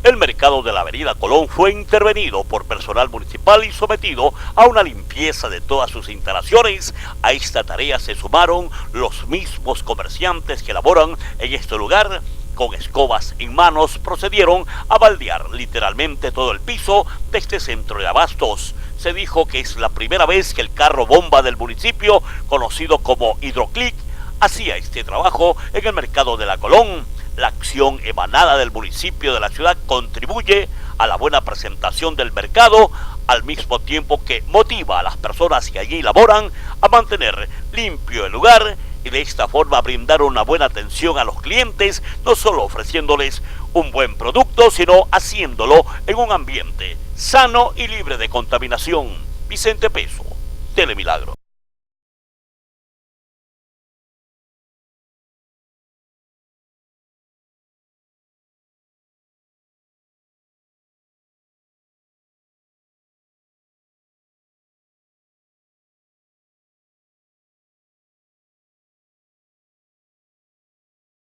El mercado de la avenida Colón fue intervenido por personal municipal y sometido a una limpieza de todas sus instalaciones. A esta tarea se sumaron los mismos comerciantes que laboran en este lugar. Con escobas en manos procedieron a baldear literalmente todo el piso de este centro de abastos. Se dijo que es la primera vez que el carro bomba del municipio, conocido como Hidroclic, hacía este trabajo en el mercado de la Colón. La acción emanada del municipio de la ciudad contribuye a la buena presentación del mercado, al mismo tiempo que motiva a las personas que allí laboran a mantener limpio el lugar y de esta forma brindar una buena atención a los clientes, no solo ofreciéndoles un buen producto, sino haciéndolo en un ambiente sano y libre de contaminación. Vicente Peso, Telemilagro.